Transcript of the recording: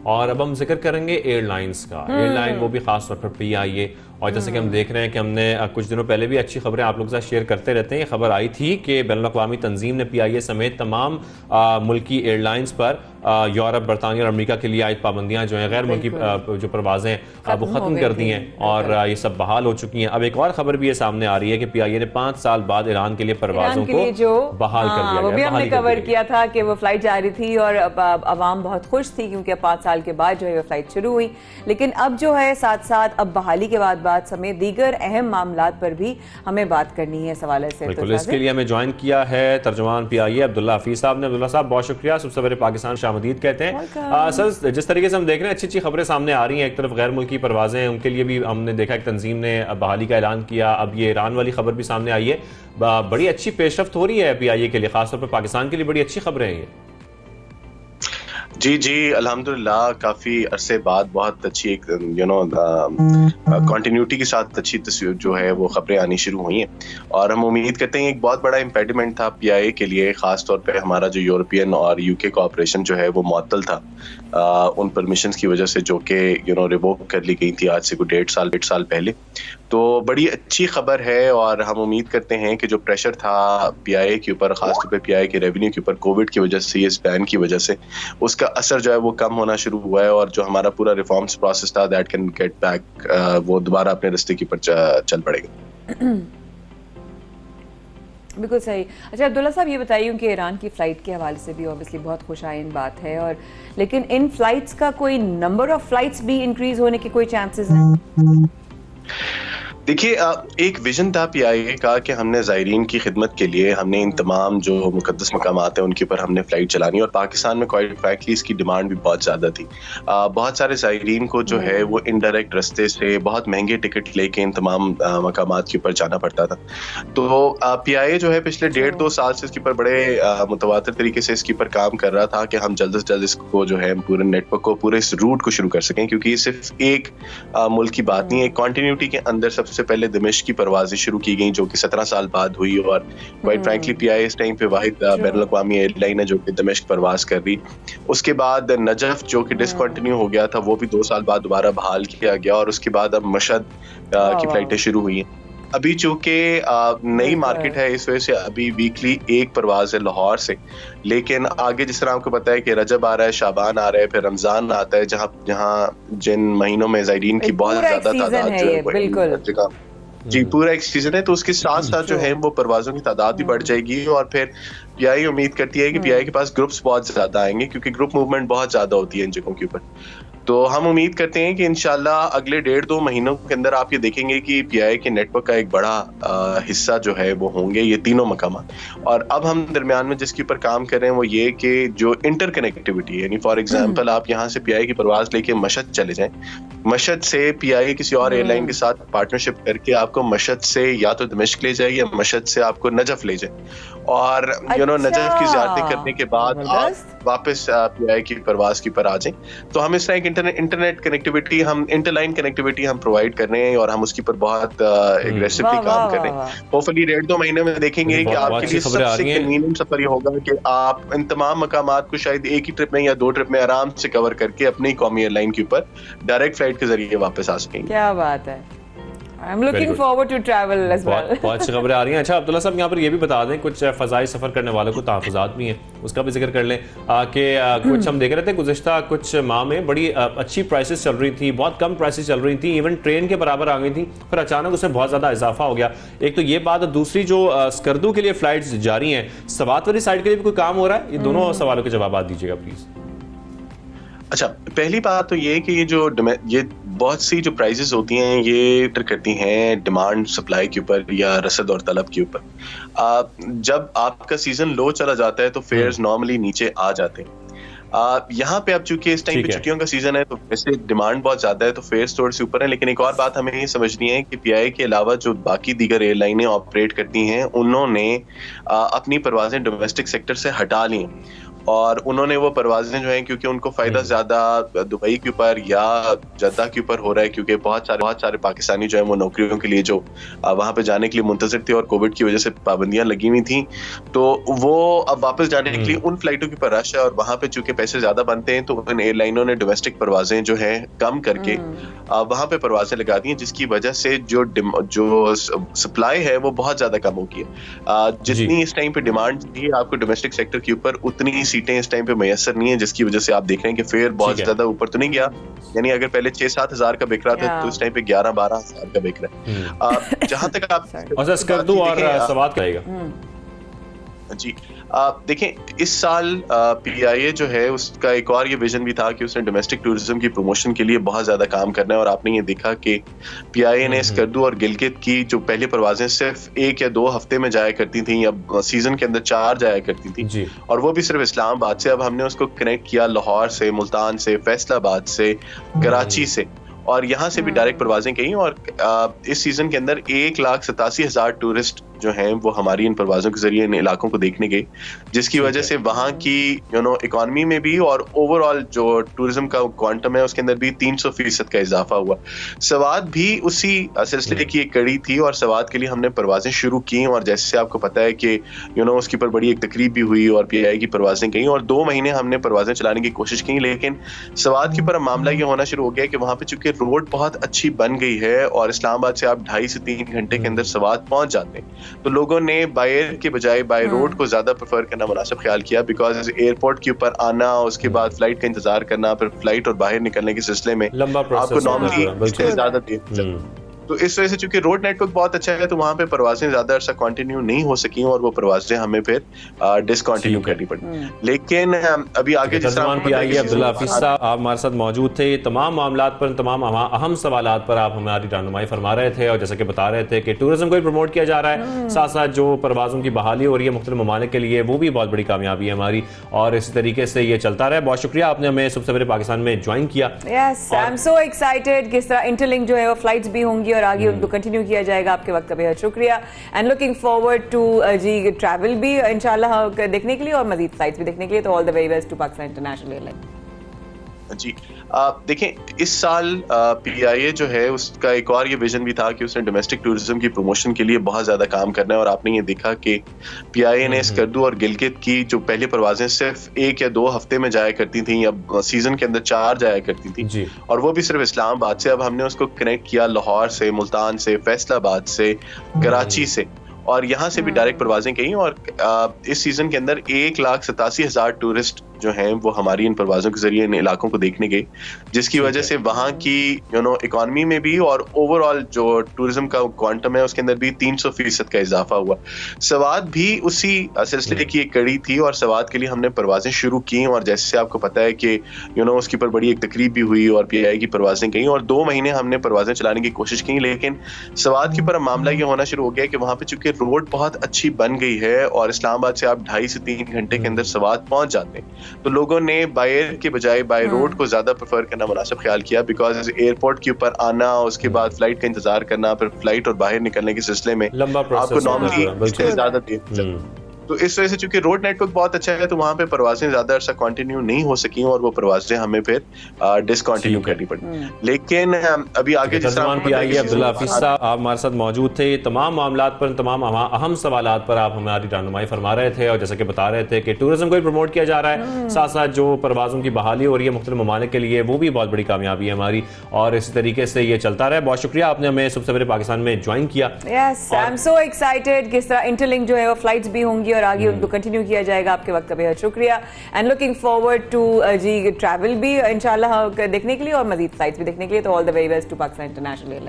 और अब हम जिक्र करेंगे एयरलाइंस का। एयरलाइन वो भी खास तौर पर PIA, और जैसे कि हम देख रहे हैं कि हमने कुछ दिनों पहले भी अच्छी खबरें आप लोगों के साथ शेयर करते रहते हैं। ये खबर आई थी कि बैनुल-अक़वामी तंजीम ने PIA समेत तमाम मुल्की एयरलाइंस पर यूरोप, बरतानिया और अमेरिका के लिए आयद पाबंदियां जो हैं, गैर मुल्की जो परवाजें वो ख़त्म कर दी हैं और ये सब बहाल हो चुकी हैं। अब एक और खबर भी ये सामने आ रही है कि PIA ने 5 साल बाद ईरान के लिए परवाजों को बहाल कर दिया गया। वो भी हमने कवर किया था कि वो फ्लाइट जा रही थी और अवाम बहुत खुश थी क्योंकि 5 साल के बाद जो है वो फ्लाइट शुरू हुई। लेकिन अब जो है साथ साथ अब बहाली के बाद बात समेत दीगर अहम मामलात पर भी हमें बात करनी है इस हवाले से। बिल्कुल, इसके लिए हमें ज्वाइन किया है तर्जुमान PIA अब्दुल्ला हफीज साहब ने। अब्दुल्ला साहब बहुत शुक्रिया, सबसे पहले पाकिस्तान शामदीद कहते हैं। सर, जिस तरीके से हम देख रहे हैं अच्छी अच्छी खबरें सामने आ रही हैं, एक तरफ गैर मुल्की परवाजें हैं, उनके लिए भी हमने देखा एक तंजीम ने बहाली का ऐलान किया, अब ये ईरान वाली खबर भी सामने आई है। बड़ी अच्छी पेशरफ्त हो रही है PIA के लिए, खासतौर पर पाकिस्तान के लिए बड़ी अच्छी खबरें हैं ये। जी अल्हम्दुलिल्लाह, काफ़ी अरसे बाद बहुत अच्छी एक कंटिन्यूटी के साथ अच्छी तस्वीर जो है वो खबरें आनी शुरू हुई हैं और हम उम्मीद करते हैं एक बहुत बड़ा इम्पेडिमेंट था PIA के लिए, ख़ास तौर पे हमारा जो यूरोपियन और UK कोऑपरेशन जो है वो मुअत्तल था उन परमिशंस की वजह से जो कि रिवोक कर ली गई थी आज से कुछ 1.5 साल पहले। तो बड़ी अच्छी खबर है और हम उम्मीद करते हैं कि जो प्रेशर था PIA के ऊपर, खासतौर पे PIA के रेवेन्यू के ऊपर कोविड की वजह से, इस बैन की वजह से, उसका असर जो है वो कम होना शुरू हुआ है और जो हमारा पूरा रिफॉर्म्स प्रोसेस था दैट कैन गेट बैक, वो दोबारा अपने रास्ते के ऊपर चल पड़ेगा। बिल्कुल सही। अच्छा अब्दुल्ला साहब, ये बताइए कि ईरान की फ़्लाइट के हवाले से भी ऑब्वियसली बहुत खुशाइन बात है, और लेकिन इन फ्लाइट्स का कोई नंबर ऑफ फ्लाइट्स भी इंक्रीज होने के कोई चांसेस हैं? देखिए, एक विजन था PIA का कि हमने ज़ायरीन की खिदमत के लिए हमने इन तमाम जो मुकद्दस मकामात हैं उनके ऊपर हमने फ़्लाइट चलानी, और पाकिस्तान में क्वाइट फ्रैंकली इसकी डिमांड भी बहुत ज़्यादा थी। बहुत सारे ज़ायरीन को जो है वो इनडायरेक्ट रास्ते से बहुत महंगे टिकट लेके इन तमाम मकामात के ऊपर जाना पड़ता था। तो PIA जो है पिछले 1.5-2 साल से इसके ऊपर बड़े मुतवातिर तरीके से इसके ऊपर काम कर रहा था कि हम जल्द से जल्द इसको जो है पूरे नेटवर्क को, पूरे इस रूट को शुरू कर सकें, क्योंकि ये सिर्फ एक मुल्क की बात नहीं है। कॉन्टिन्यूटी के अंदर सबसे पहले दमिश्क की परवाजें शुरू की गई जो कि 17 साल बाद हुई, और क्वाइट फ्रैंकली PIA इस टाइम पे वाहिद बैनुल-अक़वामी एयरलाइन है जो कि दमिश्क परवाज कर रही। उसके बाद नजफ जो कि डिसकंटिन्यू हो गया था वो भी 2 साल बाद दोबारा बहाल किया गया, और उसके बाद अब मशहद की फ्लाइटें शुरू हुई हैं। अभी चूंकि नई मार्केट है इस वजह से अभी वीकली एक परवाज है लाहौर से, लेकिन आगे जिस तरह आपको पता है कि रजब आ रहा है, शाबान आ रहा है, फिर रमजान आता है, जहाँ जिन महीनों में ज़ायरीन की बहुत ज्यादा तादाद जो है बिल्कुल जी पूरा एक सीजन है, तो उसके साथ साथ जो है वो परवाजों की तादाद भी बढ़ जाएगी, और फिर PIA उम्मीद करती है कि PIA के पास ग्रुप्स बहुत ज्यादा आएंगे क्योंकि ग्रुप मूवमेंट बहुत ज्यादा होती है इन जगहों के ऊपर। तो हम उम्मीद करते हैं कि इंशाल्लाह अगले 1.5-2 महीनों के अंदर आप ये देखेंगे कि PIA के नेटवर्क का एक बड़ा हिस्सा जो है वो होंगे ये तीनों मकामात। और अब हम दरमियान में जिसके ऊपर काम कर रहे हैं वो ये कि जो इंटर कनेक्टिविटी है, यानी फॉर एग्जांपल आप यहाँ से PIA की परवाज लेके मशहद चले जाएं, मशहद से PIA किसी और एयरलाइन के साथ पार्टनरशिप करके आपको मशहद से या तो दमिश्क ले जाए या मशहद से आपको नजफ ले जाए, और नजफ की ज़ियारतें करने के बाद आप वापस PIA की परवाज की पर आ जाएं। तो हम इस तरह एक इंटरनेट कनेक्टिविटी, हम इंटरलाइन कनेक्टिविटी हम प्रोवाइड कर रहे हैं और हम उसकी पर बहुत एग्रेसिवली काम कर रहे हैं। होपफुली 1.5-2 महीने में देखेंगे कि आपके लिए सबसे कन्वीनियंट सफर ये होगा कि आप इन तमाम मकामात को शायद एक ही ट्रिप में या 2 ट्रिप में आराम से कवर करके अपनी कौमी एयरलाइन के ऊपर डायरेक्ट फ्लाइट के जरिए वापस आ सकेंगे। क्या बात है, I'm looking forward to travel as well. बहुत अच्छी खबरें आ रही हैं। अच्छा अब्दुल्ला साहब, यहाँ पर ये भी बता दें कुछ फ़ज़ाई सफ़र करने वालों को तहफ़्फ़ुज़ात भी हैं, उसका भी जिक्र कर लें कि कुछ हम देख रहे थे गुज़िश्ता कुछ माह में बड़ी अच्छी प्राइसेस चल रही थी, बहुत कम प्राइसेस चल रही थी, इवन ट्रेन के बराबर आ गई थी, फिर अचानक उसमें बहुत ज़्यादा इजाफा हो गया। एक तो ये बात, दूसरी जो स्कर्दू के लिए फ़्लाइट्स जारी हैं, सवात वाली साइड के लिए भी कोई काम हो रहा है? ये दोनों सवालों के जवाब दीजिएगा प्लीज़। अच्छा, पहली बात तो ये कि ये बहुत सी जो प्राइसेस होती हैं ये टर करती हैं डिमांड सप्लाई के ऊपर या रसद और तलब के ऊपर। जब आपका सीजन लो चला जाता है तो फेयर्स नॉर्मली नीचे आ जाते हैं। यहाँ पे अब चूंकि इस टाइम पे छुट्टियों का सीजन है तो वैसे डिमांड बहुत ज्यादा है तो फेयर्स थोड़े से ऊपर है, लेकिन एक और बात हमें ये समझनी है कि PIA के अलावा जो बाकी दीगर एयरलाइनें ऑपरेट करती हैं उन्होंने अपनी परवाजें डोमेस्टिक सेक्टर से हटा ली हैं, और उन्होंने वो परवाजें जो हैं, क्योंकि उनको फायदा ज्यादा दुबई के ऊपर या जद्दा के ऊपर हो रहा है, क्योंकि बहुत सारे पाकिस्तानी जो है वो नौकरियों के लिए जो वहां पे जाने के लिए मुंतजिर थे और कोविड की वजह से पाबंदियां लगी हुई थी, तो वो अब वापस जाने के लिए उन फ्लाइटों के ऊपर रश है। और वहां पे चूंकि पैसे ज्यादा बनते हैं, तो उन एयरलाइनों ने डोमेस्टिक परवाजें जो है कम करके वहां पे परवाजें लगा दी हैं, जिसकी वजह से जो सप्लाई है वो बहुत ज्यादा कम हो गई है। जितनी इस टाइम पे डिमांड थी आपको डोमेस्टिक सेक्टर के ऊपर, उतनी ही सीटें इस टाइम पे मैसर नहीं है, जिसकी वजह से आप देख रहे हैं कि फेयर बहुत ज्यादा ऊपर तो नहीं गया। यानी अगर पहले 6-7 हजार का बिक रहा था, तो इस टाइम पे 11-12 हजार का बिक रहा है। जहां तक आप स्कर्दू और सवाद करेगा जी, देखें, इस साल पीआईए जो है उसका एक और ये विजन भी था कि उसने डोमेस्टिक टूरिज्म की प्रमोशन के लिए बहुत ज्यादा काम करना है। और आपने ये देखा कि पीआईए ने स्कर्दू और गिलगित की जो पहले परवाजें सिर्फ 1 या 2 हफ्ते में जाया करती थी, या सीजन के अंदर 4 जाया करती थी, और वो भी सिर्फ इस्लामाबाद से। अब हमने उसको कनेक्ट किया लाहौर से, मुल्तान से, फैसलाबाद से, कराची से, और यहाँ से भी डायरेक्ट परवाजें गई। और इस सीजन के अंदर 1,87,000 टूरिस्ट जो हैं वो हमारी इन परवाजों के जरिए इन इलाकों को देखने गए, जिसकी वजह से वहाँ की इकोनॉमी में भी और ओवरऑल जो टूरिज्म का क्वांटम है उसके अंदर भी 300% का इजाफा हुआ। सवाद भी उसी सिलसिले की एक कड़ी थी, और सवाद के लिए हमने परवाजें शुरू की। और जैसे आपको पता है कि उसके ऊपर बड़ी एक तकरीब भी हुई और पीआईए की परवाजें गई, और 2 महीने हमने परवाजें चलाने की कोशिश की। लेकिन सवाद के ऊपर मामला ये होना शुरू हो गया कि वहाँ पे चूंकि रोड बहुत अच्छी बन गई है और इस्लामाबाद से आप 2.5 से 3 घंटे के अंदर सवाद पहुंच जाते हैं, तो लोगों ने बाय एयर के बजाय बाय रोड को ज्यादा प्रेफर करना मुनासिब ख्याल किया। बिकॉज एयरपोर्ट के ऊपर आना, उसके बाद फ्लाइट का इंतजार करना, फिर फ्लाइट और बाहर निकलने के सिलसिले में आपको नॉर्मली ज्यादा देर, तो इस वजह से चूंकि रोड नेटवर्क बहुत अच्छा है, तो वहां पे परवाजें ज्यादा अरसा कंटिन्यू नहीं हो सकी, और वो परवाजें हमें फिर डिसकंटिन्यू करनी पड़ी। लेकिन अभी आगे जिस तरह पीआईए अब्दुल्ला हफीज साहब आप हमारे साथ मौजूद थे, तमाम मामलात पर, तमाम अहम सवालात पर आप हमारी रहनुमाई फरमा रहे थे, और जैसे कि बता रहे थे कि टूरिज्म को भी प्रमोट किया जा रहा है, साथ साथ जो परवाजों की बहाली हो रही है मुख्तलिफ ममालिक के लिए, वो भी बहुत बड़ी कामयाबी है हमारी, और इसी तरीके से ये चलता रहे। बहुत शुक्रिया, आपने हमें सुबह सवेरे पाकिस्तान में ज्वाइन किया। Yes, I am so excited किस तरह इंटरलिंक जो है वो फ्लाइट्स भी होंगी और आगे उनको कंटिन्यू किया जाएगा। आपके वक्त का बेहद शुक्रिया, and looking forward to G travel भी इंशाल्लाह देखने के लिए और मजीद फ्लाइट्स भी देखने के लिए। तो all the very best to Pakistan international airline. जी, देखें, इस साल पीआईए जो है उसका एक और ये विजन भी था कि उसने डोमेस्टिक टूरिज्म की प्रमोशन के लिए बहुत ज्यादा काम करना है। और आपने ये देखा कि पीआईए ने स्कर्दू और गिलगित की जो पहले परवाजें सिर्फ 1 या 2 हफ्ते में जाया करती थी, या सीजन के अंदर 4 जाया करती थी, और वो भी सिर्फ इस्लामाबाद से। अब हमने उसको कनेक्ट किया लाहौर से, मुल्तान से, फैसलाबाद से, कराची से, और यहाँ से भी डायरेक्ट परवाजें गई। और इस सीजन के अंदर 1,87,000 टूरिस्ट जो हैं वो हमारी इन परवाजों के जरिए इन इलाकों को देखने गए, जिसकी वजह से वहाँ की इकोनॉमी में भी और ओवरऑल जो टूरिज्म का क्वांटम है उसके अंदर भी 300% का इजाफा हुआ। सवाद भी उसी सिलसिले की एक कड़ी थी, और सवाद के लिए हमने परवाजें शुरू की। और जैसे आपको पता है कि उसके ऊपर बड़ी एक तकरीब भी हुई और पीआईए की परवाजें गई, और 2 महीने हमने परवाजें चलाने की कोशिश की। लेकिन सवाद के ऊपर मामला ये होना शुरू हो गया कि वहाँ पे चूंकि रोड बहुत अच्छी बन गई है और इस्लामाबाद से आप 2.5 से 3 घंटे के अंदर सवाद पहुंच जाते हैं, तो लोगों ने बाय एयर के बजाय बाय रोड को ज्यादा प्रेफर करना मुनासिब ख्याल किया। बिकॉज एयरपोर्ट के ऊपर आना, उसके बाद फ्लाइट का इंतजार करना, फिर फ्लाइट और बाहर निकलने के सिलसिले में आपको नॉर्मली ज्यादा देर, तो इस वजह से चूंकि रोड नेटवर्क बहुत अच्छा है, तो वहाँ पे परवाजें ज्यादा अरसा कंटिन्यू नहीं हो सकी, और वो परवाजें हमें फिर डिसकंटिन्यू करनी पड़ी। लेकिन अभी आगे जिस तरह पीआईए अब्दुल्ला हफीज साहब आप हमारे साथ मौजूद थे, तमाम मामलात पर, तमाम अहम सवालात पर आप हमारी रहनुमाई फरमा रहे थे, और जैसे कि बता रहे थे कि टूरिज्म को भी प्रमोट किया जा रहा है, साथ साथ जो परवाजों की बहाली हो रही है मुख्तलिफ ममालिक के लिए, वो भी बहुत बड़ी कामयाबी है हमारी, और इसी तरीके से ये चलता रहे। बहुत शुक्रिया, आपने हमें सुबह सवेरे पाकिस्तान में ज्वाइन किया। Yes, I am so excited किस तरह इंटरलिंक जो है वो फ्लाइट्स भी होंगी और आगे उनको कंटिन्यू किया जाएगा। आपके वक्त का बेहद शुक्रिया, and looking forward to G travel भी इंशाल्लाह देखने के लिए और मजीद फ्लाइट्स भी देखने के लिए। तो all the very best to Pakistan international airline.